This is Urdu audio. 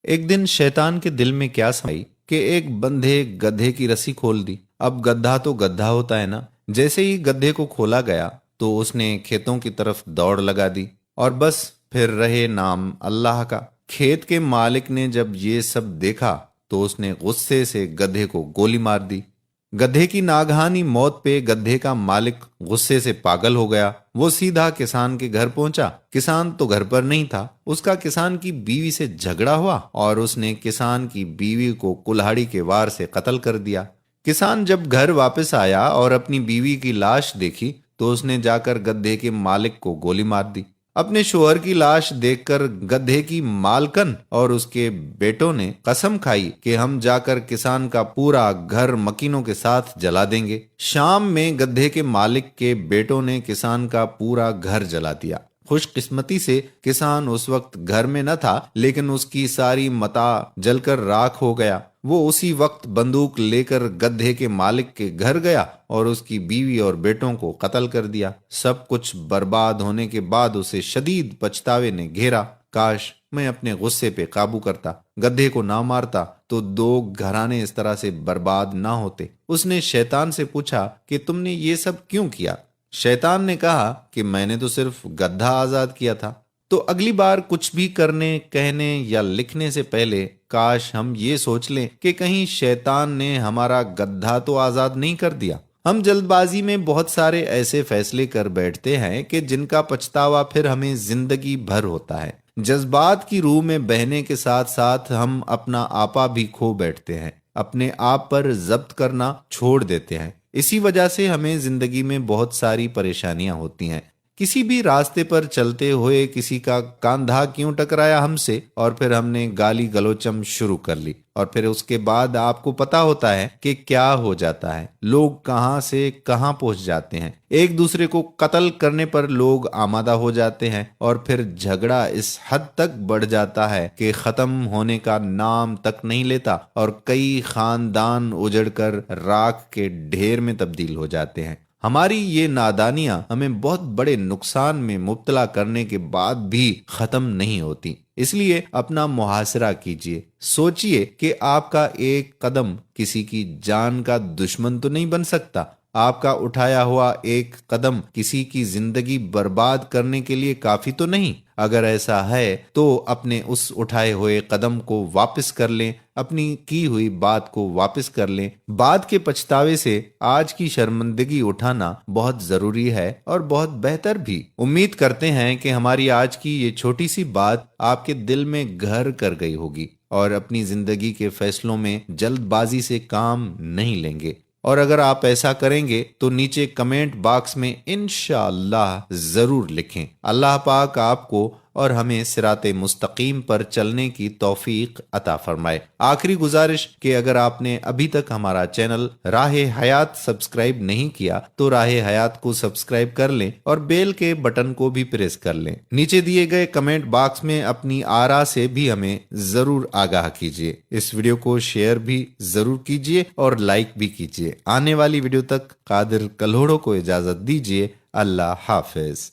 ایک دن شیطان کے دل میں کیا سمائی کہ ایک بندھے گدھے کی رسی کھول دی۔ اب گدھا تو گدھا ہوتا ہے نا، جیسے ہی گدھے کو کھولا گیا تو اس نے کھیتوں کی طرف دوڑ لگا دی اور بس پھر رہے نام اللہ کا۔ کھیت کے مالک نے جب یہ سب دیکھا تو اس نے غصے سے گدھے کو گولی مار دی۔ گدھے کی ناگہانی موت پہ گدھے کا مالک غصے سے پاگل ہو گیا۔ وہ سیدھا کسان کے گھر پہنچا۔ کسان تو گھر پر نہیں تھا۔ اس کا کسان کی بیوی سے جھگڑا ہوا اور اس نے کسان کی بیوی کو کلہاڑی کے وار سے قتل کر دیا۔ کسان جب گھر واپس آیا اور اپنی بیوی کی لاش دیکھی تو اس نے جا کر گدھے کے مالک کو گولی مار دی۔ اپنے شوہر کی لاش دیکھ کر گدھے کی مالکن اور اس کے بیٹوں نے قسم کھائی کہ ہم جا کر کسان کا پورا گھر مکینوں کے ساتھ جلا دیں گے۔ شام میں گدھے کے مالک کے بیٹوں نے کسان کا پورا گھر جلا دیا۔ خوش قسمتی سے کسان اس وقت گھر میں نہ تھا، لیکن اس کی ساری متاع جل کر راکھ ہو گیا۔ وہ اسی وقت بندوق لے کر گدھے کے مالک کے گھر گیا اور اس کی بیوی اور بیٹوں کو قتل کر دیا۔ سب کچھ برباد ہونے کے بعد اسے شدید پچھتاوے نے گھیرا۔ کاش میں اپنے غصے پہ قابو کرتا، گدھے کو نہ مارتا تو 2 گھرانے اس طرح سے برباد نہ ہوتے۔ اس نے شیطان سے پوچھا کہ تم نے یہ سب کیوں کیا؟ شیطان نے کہا کہ میں نے تو صرف گدھا آزاد کیا تھا۔ تو اگلی بار کچھ بھی کرنے، کہنے یا لکھنے سے پہلے کاش ہم یہ سوچ لیں کہ کہیں شیطان نے ہمارا گدھا تو آزاد نہیں کر دیا۔ ہم جلد بازی میں بہت سارے ایسے فیصلے کر بیٹھتے ہیں کہ جن کا پچھتاوا پھر ہمیں زندگی بھر ہوتا ہے۔ جذبات کی روح میں بہنے کے ساتھ ساتھ ہم اپنا آپا بھی کھو بیٹھتے ہیں، اپنے آپ پر ضبط کرنا چھوڑ دیتے ہیں۔ اسی وجہ سے ہمیں زندگی میں بہت ساری پریشانیاں ہوتی ہیں۔ کسی بھی راستے پر چلتے ہوئے کسی کا کاندھا کیوں ٹکرایا ہم سے اور پھر ہم نے گالی گلوچم شروع کر لی، اور پھر اس کے بعد آپ کو پتا ہوتا ہے کہ کیا ہو جاتا ہے۔ لوگ کہاں سے کہاں پہنچ جاتے ہیں، ایک دوسرے کو قتل کرنے پر لوگ آمادہ ہو جاتے ہیں، اور پھر جھگڑا اس حد تک بڑھ جاتا ہے کہ ختم ہونے کا نام تک نہیں لیتا، اور کئی خاندان اجڑ کر راکھ کے ڈھیر میں تبدیل ہو جاتے ہیں۔ ہماری یہ نادانیاں ہمیں بہت بڑے نقصان میں مبتلا کرنے کے بعد بھی ختم نہیں ہوتی۔ اس لیے اپنا محاصرہ کیجئے، سوچئے کہ آپ کا ایک قدم کسی کی جان کا دشمن تو نہیں بن سکتا۔ آپ کا اٹھایا ہوا ایک قدم کسی کی زندگی برباد کرنے کے لیے کافی تو نہیں۔ اگر ایسا ہے تو اپنے اس اٹھائے ہوئے قدم کو واپس کر لیں، اپنی کی ہوئی بات کو واپس کر لیں۔ بعد کے پچھتاوے سے آج کی شرمندگی اٹھانا بہت ضروری ہے اور بہت بہتر بھی۔ امید کرتے ہیں کہ ہماری آج کی یہ چھوٹی سی بات آپ کے دل میں گھر کر گئی ہوگی اور اپنی زندگی کے فیصلوں میں جلد بازی سے کام نہیں لیں گے۔ اور اگر آپ ایسا کریں گے تو نیچے کمنٹ باکس میں انشاءاللہ ضرور لکھیں۔ اللہ پاک آپ کو اور ہمیں صراط مستقیم پر چلنے کی توفیق عطا فرمائے۔ آخری گزارش کہ اگر آپ نے ابھی تک ہمارا چینل راہ حیات سبسکرائب نہیں کیا تو راہ حیات کو سبسکرائب کر لیں اور بیل کے بٹن کو بھی پریس کر لیں۔ نیچے دیے گئے کمنٹ باکس میں اپنی آراء سے بھی ہمیں ضرور آگاہ کیجیے۔ اس ویڈیو کو شیئر بھی ضرور کیجیے اور لائک بھی کیجیے۔ آنے والی ویڈیو تک قادر کلوڑوں کو اجازت دیجیے۔ اللہ حافظ۔